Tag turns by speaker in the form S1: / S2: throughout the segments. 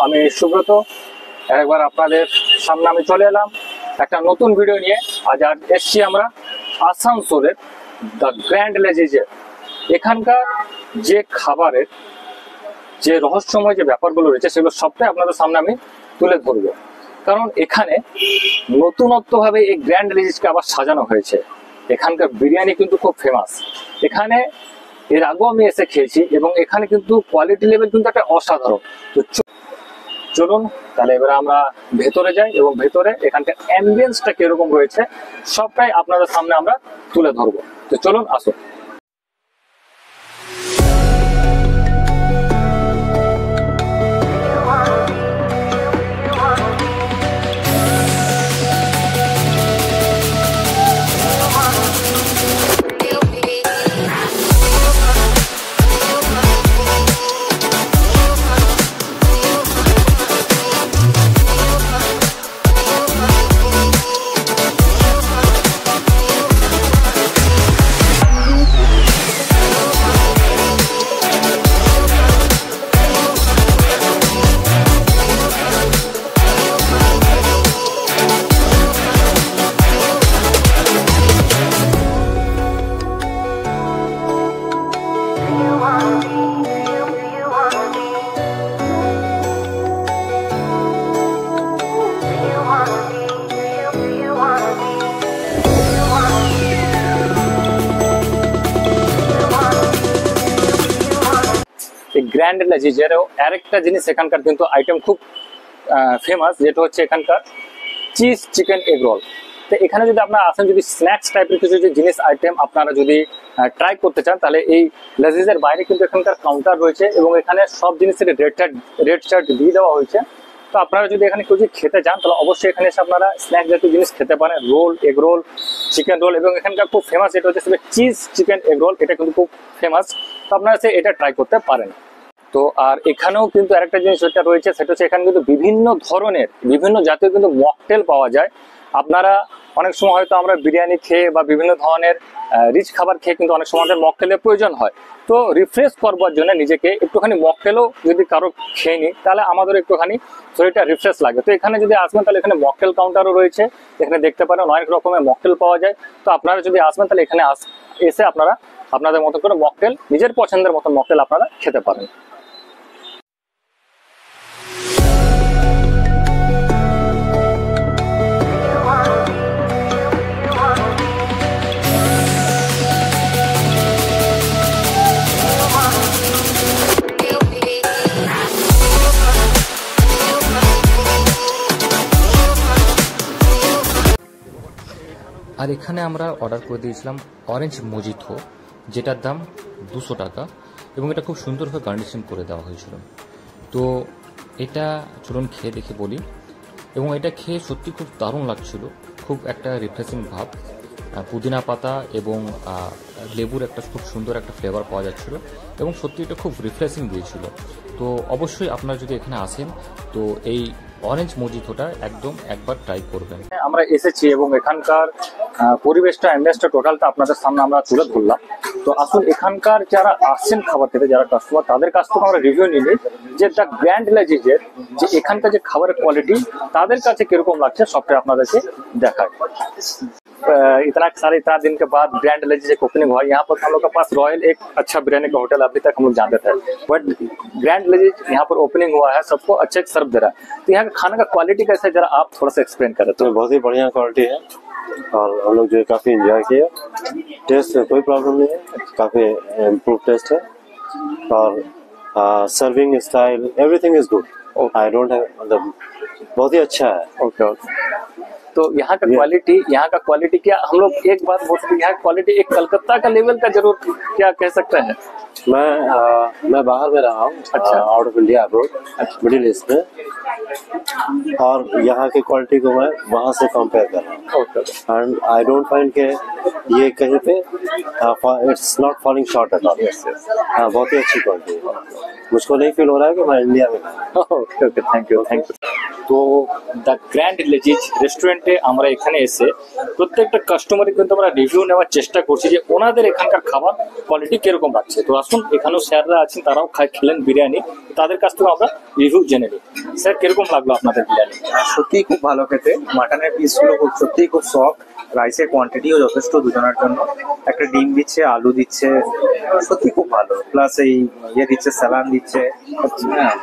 S1: আমি সুব্রত একবার আপনাদের সামনে আমি চলে এলাম একটা নতুন ভিডিও নিয়ে। আজ এসছি আমরা আসানসোলের দ্য গ্র্যান্ড লেজিজে। এখানকার যে খাবারের যে রহস্যময় যে ব্যাপারগুলো রয়েছে সেগুলো সবটাই আপনাদের সামনে আমি তুলে ধরবো, কারণ এখানে নতুনত্বভাবে এই গ্র্যান্ড লেজিজকে আবার সাজানো হয়েছে। এখানকার বিরিয়ানি কিন্তু খুব ফেমাস। এখানে এর আগেও আমি এসে খেয়েছি এবং এখানে কিন্তু কোয়ালিটি লেভেল কিন্তু একটা অসাধারণ। তো চলুন তাহলে এবারে আমরা ভেতরে যাই এবং ভেতরে এখানকার অ্যাম্বিয়েন্সটা কিরকম রয়েছে সবটাই আপনাদের সামনে আমরা তুলে ধরবো। তো চলুন আসুন। গ্র্যান্ড লেজিজেরও আরেকটা জিনিস এখানকার কিন্তু আইটেম খুব ফেমাস, যেটা হচ্ছে এখানকার চিজ চিকেন এগ রোল। তো এখানে যদি আপনারা আসেন, যদি স্ন্যাক্স টাইপের কিছু জিনিস আইটেম আপনারা যদি ট্রাই করতে চান, তাহলে এই লেজিজের বাইরে কিন্তু এখানকার কাউন্টার রয়েছে এবং এখানে সব জিনিসের রেট চার্ট দিয়ে দেওয়া হয়েছে। তো আপনারা যদি এখানে কেউ যদি খেতে চান তাহলে অবশ্যই এখানে এসে আপনারা স্ন্যাক্স জাতীয় জিনিস খেতে পারেন, roll, egg roll, chicken roll, এবং এখানকার খুব ফেমাস এটা হচ্ছে চিজ চিকেন এগ রোল। এটা কিন্তু খুব ফেমাস, তো আপনারা এসে এটা ট্রাই করতে পারেন। তো আর এখানেও কিন্তু আরেকটা জিনিস যেটা রয়েছে সেটা হচ্ছে এখানে কিন্তু বিভিন্ন ধরনের বিভিন্ন জাতীয় কিন্তু মকটেল পাওয়া যায়। আপনারা অনেক সময় হয়তো আমরা বিরিয়ানি খেয়ে বা বিভিন্ন ধরনের রিচ খাবার খেয়ে কিন্তু অনেক সময় মকটেলের প্রয়োজন হয়। তো রিফ্রেশ করবার জন্য নিজেকে একটুখানি মকটেলও যদি কারো খেয়ে নিই তাহলে আমাদের একটুখানি শরীরটা রিফ্রেশ লাগে। তো এখানে যদি আসবেন তাহলে এখানে মকটেল কাউন্টারও রয়েছে, এখানে দেখতে পারেন অনেক রকমের মকটেল পাওয়া যায়। তো আপনারা যদি আসবেন তাহলে এখানে এসে আপনারা আপনাদের মতো করে মকটেল, নিজের পছন্দের মতো মকটেল আপনারা খেতে পারেন।
S2: আর এখানে আমরা অর্ডার করে দিয়েছিলাম অরেঞ্জ মজিথো, যেটার দাম 200 টাকা এবং এটা খুব সুন্দরভাবে গার্নিশিং করে দেওয়া হয়েছিল। তো এটা চলুন খেয়ে দেখে বলি। এবং এটা খেয়ে সত্যি খুব দারুণ লাগছিল, খুব একটা রিফ্রেশিং ভাব, পুদিনা পাতা এবং লেবুর একটা খুব সুন্দর একটা ফ্লেভার পাওয়া যাচ্ছিল এবং সত্যি এটা খুব রিফ্রেশিং দিয়েছিল। তো অবশ্যই আপনারা যদি এখানে আসেন তো এই অরেঞ্জ মজিথোটা একদম একবার ট্রাই করবেন।
S1: আমরা এসেছি এবং এখানকার পরিবেশটা, অ্যাম্বিয়েন্সটা টোটালটা আপনাদের সামনে আমরা তুলে ধরলাম। তো আসুন এখানকার যারা আসছেন খাবার খেতে, যারা কাস্টমার, তাদের কাছ থেকে আমরা রিভিউ নিই যে দ্য গ্র্যান্ড লেজিজের যে এখানকার যে খাবারের কোয়ালিটি তাদের কাছে কিরকম লাগছে সবটাই আপনাদেরকে দেখায়। इतना दिन के बाद ग्रैंड लेजिज एक ओपनिंग हुआ। यहाँ पर हम लोग के पास रॉयल एक अच्छा बिरयानी का होटल अभी तक हम लोग जानते थे, बट ग्रैंड लेजिज यहाँ पर ओपनिंग हुआ है, सबको अच्छे सर्व दे रहा है। तो यहाँ का खाने का क्वालिटी कैसा है जरा आप थोड़ा सा एक्सप्लेन करें।
S3: तो बहुत ही बढ़िया क्वालिटी है और हम लोग जो है काफी एंजॉय किया। टेस्ट में कोई प्रॉब्लम नहीं है, काफी इम्प्रूव टेस्ट है और serving style everything is good. I don't have, मतलब बहुत ही अच्छा है।
S1: Okay okay. तो यहाँ का क्वालिटी क्या हम लोग एक बात बोल सकते हैं, यहाँ क्वालिटी एक कलकत्ता का लेवल का जरूर क्या कह सकते हैं।
S3: मैं बाहर में रहा हूँ, अच्छा, out of India, abroad, middle east में, और यहाँ की क्वालिटी को मैं वहाँ से कंपेयर कर रहा हूँ एंड आई डोंट फाइंड के ये कहीं पे it's not falling short at all. हाँ, बहुत ही अच्छी क्वालिटी है। मुझको नहीं फील हो रहा है कि मैं इंडिया में।
S1: Okay okay, thank you. তো দ্য গ্র্যান্ড লেজিজ রেস্টুরেন্টে আমরা এখানে এসে প্রত্যেকটা কাস্টমারই কিন্তু আমরা রিভিউ নেওয়ার চেষ্টা করছি যে ওনাদের এখানকার খাবার কোয়ালিটি কিরকম পাচ্ছে। তো আসুন, এখানেও স্যাররা আছেন, তারাও খেলেন বিরিয়ানি, তাদের কাছ থেকে আমরা রিভিউ জেনে নিই। স্যার, কিরকম লাগলো আপনাদের বিরিয়ানি?
S4: সত্যিই খুব ভালো খেতে, মাটনের পিসগুলো সত্যিই খুব সফট, রাইসের কোয়ান্টিটিও যথেষ্ট দুজনের জন্য, একটা ডিম দিচ্ছে, আলু দিচ্ছে, সত্যি খুব ভালো, প্লাস এই দিচ্ছে, স্যালাড দিচ্ছে, হ্যাঁ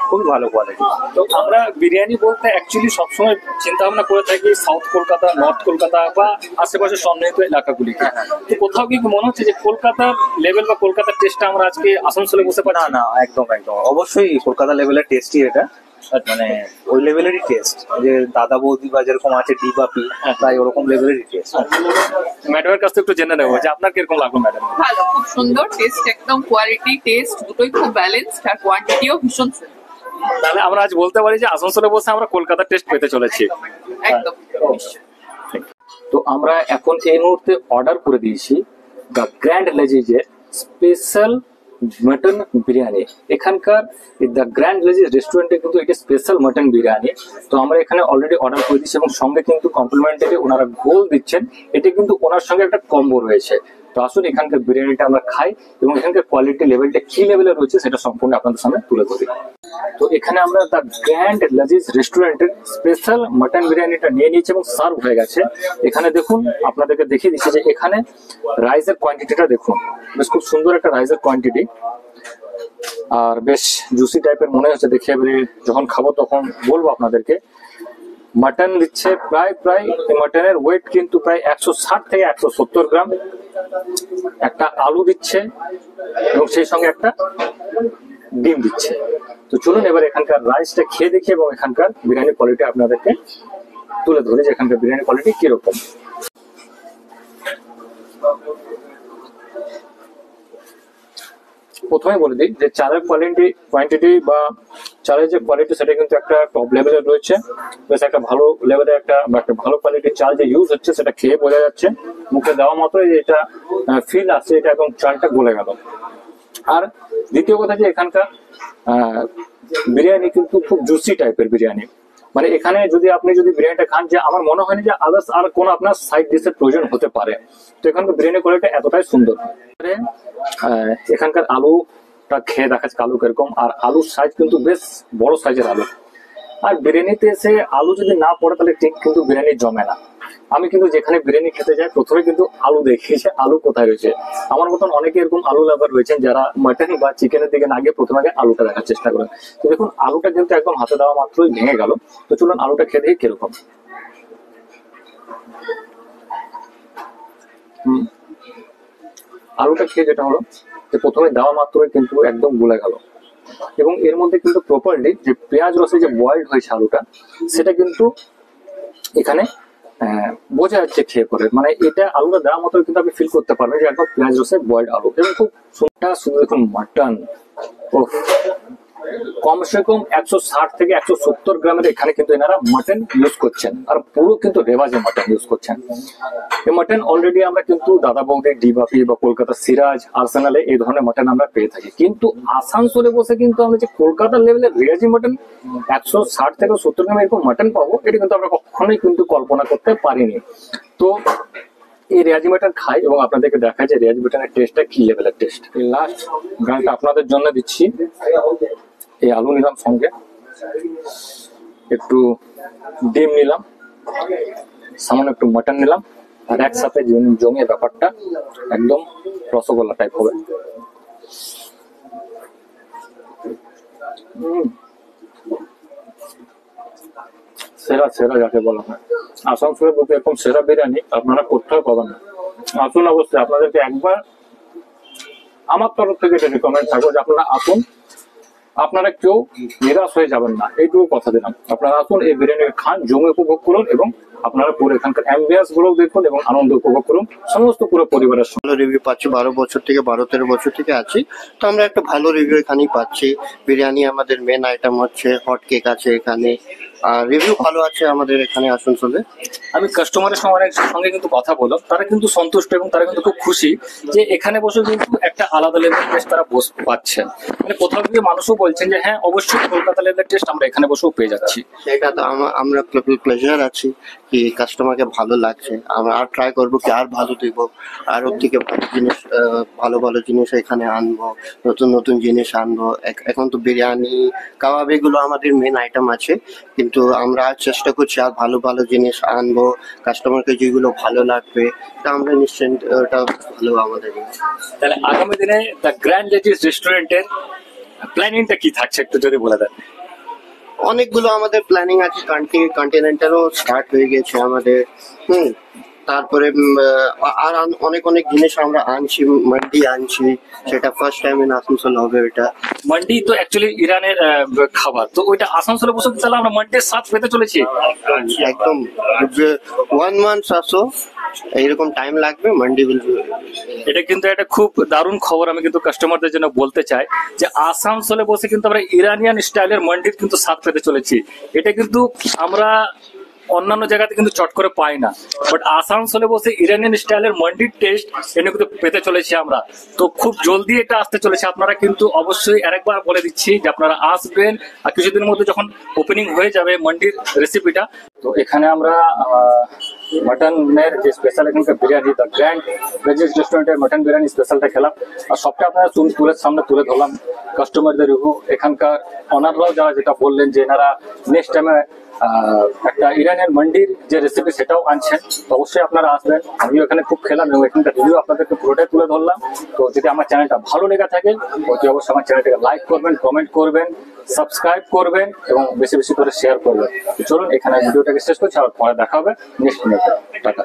S4: খুবই ভালো কোয়ালিটি।
S1: তো আমরা বিরিয়ানি বলতে অ্যাকচুয়ালি সবসময় চিন্তা ভাবনা করে থাকি সাউথ কলকাতা, নর্থ কলকাতা বা আশেপাশে সন্নিহিত এলাকাগুলিকে। তো কোথাও কি মনে হচ্ছে যে কলকাতার লেভেল বা কলকাতার টেস্টটা আমরা আজকে আসানসোলে বসে পাচ্ছি?
S4: না, একদম অবশ্যই কলকাতা লেভেলের টেস্টই এটা, মানে ওই লেভেলেরই টেস্ট, যে দাদা বৌদি বা যেরকম আছে ডিবাপি, তাই ওরকম লেভেলেরই টেস্ট।
S1: ম্যাডামের কাছ থেকে একটু জেনে নেবো যে আপনার কিরকম লাগলো ম্যাডাম?
S5: ভালো, খুব সুন্দর টেস্ট, একদম কোয়ালিটি টেস্ট দুটোই খুব ব্যালেন্সড, আর কোয়ান্টিটিও ভীষণ সুন্দর।
S1: তাহলে আমরা আজ বলতে পারি যে আসানসোলে বসে আমরা কলকাতার টেস্ট পেতে চলেছি।
S5: একদম।
S1: তো আমরা এখন এই মুহূর্তে অর্ডার করে দিয়েছি দ্য গ্র্যান্ড লেজিজের স্পেশাল মটন বিরিয়ানি। এখানকার দ্য গ্র্যান্ড লেজিজ রেস্টুরেন্টে কিন্তু এটা স্পেশাল মটন বিরিয়ানি। তো আমরা এখানে অলরেডি অর্ডার করে দিচ্ছি এবং সঙ্গে কিন্তু কমপ্লিমেন্টারি ওনারা গোল দিচ্ছেন, এটা কিন্তু ওনার সঙ্গে একটা কম্বো রয়েছে। তো আসুন এখানকার বিরিয়ানিটা আমরা খাই এবং এখানকার কোয়ালিটি লেভেলটা কি লেভেলে রয়েছে সেটা সম্পূর্ণ আপনাদের সামনে তুলে ধরি। তো এখানে আমরা দ্য গ্র্যান্ড লেজিজ রেস্টুরেন্টের স্পেশাল মটন বিরিয়ানিটা নিয়ে নিয়েছি এবং সার্ভ হয়ে গেছে। এখানে দেখুন, আপনাদেরকে দেখিয়ে দিচ্ছি যে এখানে রাইসের কোয়ান্টিটিটা দেখুন, বেশ খুব সুন্দর একটা রাইসের কোয়ান্টিটি, আর বেশ জুসি টাইপের মনে হচ্ছে। দেখে এবারে যখন খাবো তখন বলবো আপনাদেরকে। মাটন দিচ্ছে প্রায় মাটনের ওয়েট কিন্তু প্রায় 160 থেকে 170 গ্রাম। একটা আলু দিচ্ছে এবং সেই সঙ্গে একটা ডিম দিচ্ছে। তো চলুন এবার এখানকার রাইসটা খেয়ে দেখি এবং এখানকার বিরিয়ানি কোয়ালিটি আপনাদেরকে তুলে ধরে যে এখানকার বিরিয়ানি কোয়ালিটি কিরকম। প্রথমে বলে দিই যে চালের কোয়ান্টিটি বা চালের যে কোয়ালিটি সেটা কিন্তু একটা টপ লেভেলের রয়েছে। বেশ একটা ভালো লেভেলের একটা ভালো কোয়ালিটির চাল যে ইউজ হচ্ছে সেটা খেয়ে বোঝা যাচ্ছে। মুখে দেওয়া মাত্রই এটা ফিল আসছে, এটা একদম চালটা গলে গেল। আর দ্বিতীয় কথা যে এখানকার বিরিয়ানি কিন্তু খুব জুসি টাইপের বিরিয়ানি, মানে এখানে আপনি যদি বিরিয়ানিটা খান, যে আমার মনে হয়নি যে আদার্স আর কোনো আপনার সাইড ডিশের প্রয়োজন হতে পারে। তো এখানকার বিরিয়ানি কোয়ালিটি এতটাই সুন্দর। এখানকার আলুটা খেয়ে দেখাচ্ছে আলু কিরকম, আর আলুর সাইজ কিন্তু বেশ বড় সাইজের আলু। আর বিরিয়ানিতে এসে আলু যদি না পড়ে তাহলে ঠিক কিন্তু বিরিয়ানি জমে না। আমি কিন্তু যেখানে বিরিয়ানি খেতে যাই প্রথমে কিন্তু আলু দেখি যে আলু কোথায় রয়েছে। আমার মতন অনেকে এরকম আলু লাভার রয়েছেন যারা মাটন বা চিকেনের দিকে না গিয়ে প্রথমে আগে আলুটা দেখার চেষ্টা করেন। তো দেখুন আলুটা কিন্তু একদম হাতে দেওয়া মাত্রই ভেঙে গেল। তো চলুন আলুটা খেয়ে দেখি কিরকম। আলুটা খেয়ে যেটা হলো যে প্রথমে দেওয়া মাত্রই কিন্তু একদম গলে গেল, এবং এর মধ্যে কিন্তু প্রপারলি যে পেঁয়াজ রসে যে বয়েলড হয়েছে আলুটা সেটা কিন্তু এখানে বোঝা যাচ্ছে খেয়ে করে। মানে এটা আলুটা দেওয়ার মতো কিন্তু আপনি ফিল করতে পারবেন যে একদম পেঁয়াজ রসে বয়েলড আলু, এবং খুব সুন্দর। শুধু দেখুন মাটন কমসে কম 160 থেকে 170 গ্রামের এখানে কিন্তু এনারা মাটন ইউজ করছেন, আর পুরো কিন্তু রেওয়াজে মাটন ইউজ করছেন। এই মাটন অলরেডি আমরা কিন্তু দাদা বৌদি, ডিবাপি বা কলকাতা সিরাজ, আর্সেনালে এই ধরনের মাটন আমরা পেয়ে থাকি। কিন্তু আসানসোলে বসে কিন্তু আমরা যে কলকাতার লেভেলের রেওয়াজি মাটন 160 থেকে 70 গ্রাম এরকম মাটন পাবো, এটা কিন্তু আমরা কখনোই কিন্তু কল্পনা করতে পারিনি। তো এই রেওয়াজি মাটন খাই এবং আপনাদেরকে দেখায় যে রেওয়াজি মাটনের টেস্টটা কি লেভেলের টেস্ট। লাস্ট গানটা আপনাদের জন্য দিচ্ছি। এই আলু নিলাম, সঙ্গে একটু ডিম নিলাম, সামান্য একটু মাটন নিলাম, আর একসাথে জমিয়ে ব্যাপারটা একদম রসগোল্লা টাইপ হবে। সেরা যাকে বলা হয়। আসানসোলের বুকে এরকম সেরা বিরিয়ানি আপনারা কোথাও পাবেন না। আসুন, অবশ্যই আপনাদেরকে একবার আমার তরফ থেকে এটা রিকমেন্ড থাকবো যে আপনারা আসুন, আপনারা কেউ নিরাশ হয়ে যাবেন না, এইটুকু কথা দিলাম। আপনারা আসুন, এই বিরিয়ানি খান, জমি উপভোগ করুন এবং আপনারা পুরো এখানকার অ্যাম্বিয়েন্স গুলো দেখুন এবং আনন্দ উপভোগ করুন সমস্ত পুরো পরিবারের সঙ্গে।
S6: ভালো রিভিউ পাচ্ছি, 12-13 বছর থেকে আছি, তো আমরা একটা ভালো রিভিউ এখানেই পাচ্ছি। বিরিয়ানি আমাদের মেন আইটেম হচ্ছে, হট কেক আছে এখানে, আর রিভিউ ভালো আছে আমাদের এখানে আসানসোলে।
S1: আমি কাস্টমারের সঙ্গে কিন্তু কথা বললাম, তারা কিন্তু সন্তুষ্ট এবং তারা কিন্তু খুব খুশি যে এখানে বসে কিন্তু একটা আলাদা লেভেলের টেস্ট তারা পাচ্ছেন। মানে কোথাও গিয়ে মানুষও বলছেন যে হ্যাঁ অবশ্যই কলকাতা লেভেলের টেস্ট আমরা এখানে বসেও পেয়ে যাচ্ছি।
S6: এটা তো আমরা প্লেজার আছি কি কাস্টমারকে ভালো লাগছে, আমরা আর ট্রাই করবো কি আর ভালো দিব, আর ওর থেকে ভালো জিনিস ভালো ভালো জিনিস এখানে আনবো, নতুন নতুন জিনিস আনবো। এখন তো বিরিয়ানি কাবাব এগুলো আমাদের মেন আইটেম আছে, কিন্তু আমরা চেষ্টা করছি আর ভালো ভালো জিনিস আনবো, কাস্টমারকে যেগুলো ভালো লাগবে তা আমরা নিশ্চয়ই ওটা ভালো আমাদের।
S1: তাহলে আগামী দিনে দ্য গ্র্যান্ড লেডিস রেস্টুরেন্টের প্ল্যানিংটা কি থাকছে একটু যদি বলে দেন।
S6: অনেকগুলো আমাদের প্ল্যানিং আছে, কন্টিনেন্টালও স্টার্ট হয়ে গেছে আমাদের। তারপরে আর অনেক অনেক জিনিস আমরা আনছি, মান্ডি আনছি, সেটা ফার্স্ট টাইম ইন আসানসোল হবে। ওটা
S1: মান্ডি তো অ্যাকচুয়ালি ইরানের খাবার, তো ওইটা আসানসোলে বসে তাহলে আমরা মান্ডির স্বাদ পেতে চলেছি।
S6: একদম 1 month আসো, এইরকম টাইম লাগবে মান্ডি উইল।
S1: এটা কিন্তু একটা খুব দারুণ খবর আমি কিন্তু কাস্টমারদের জন্য বলতে চাই যে আসানসোলে বসে কিন্তু আমরা ইরানিয়ান স্টাইলের মান্ডির কিন্তু স্বাদ পেতে চলেছি। এটা কিন্তু আমরা অন্যান্য জায়গাতে কিন্তু চট করে পাই না, বাট আসানসোলে বসে ইরানিয়ান স্টাইলের মান্ডির টেস্ট এটা কিন্তু পেতে চলেছি আমরা। তো খুব জলদি এটা আসতে চলেছে, আপনারা কিন্তু অবশ্যই আরেকবার বলে দিচ্ছি যে আপনারা আসবেন, আর কিছুদিনের মধ্যে যখন ওপেনিং হয়ে যাবে মান্ডির রেসিপিটা। তো এখানে আমরা মাটনের যে স্পেশাল এখানকার বিরিয়ানি, দ্য গ্র্যান্ড লেডিস রেস্টুরেন্টের মাটন বিরিয়ানি স্পেশালটা খেলাম, আর সবটা আপনারা তুলের সামনে তুলে ধরলাম কাস্টমারদের রিভিউ। এখানকার অনাররাও যারা যেটা বললেন যে এনারা নেক্সট টাইমে একটা ইরানিয়ান মান্ডির যে রেসিপি সেটাও আনছেন, তো অবশ্যই আপনারা আসবেন। আমিও এখানে খুব খেলাম এবং এখানকার রিভিউ আপনাদেরকে পুরোটাই তুলে ধরলাম। তো যদি আমার চ্যানেলটা ভালো লেগে থাকে অতি অবশ্যই আমার চ্যানেলটাকে লাইক করবেন, কমেন্ট করবেন, সাবস্ক্রাইব করবেন এবং বেশি বেশি করে শেয়ার করবেন। চলুন এখানে ভিডিওটাকে শেষ করছি, আর পরে দেখা হবে নেক্সট ভিডিওতে। টাটা।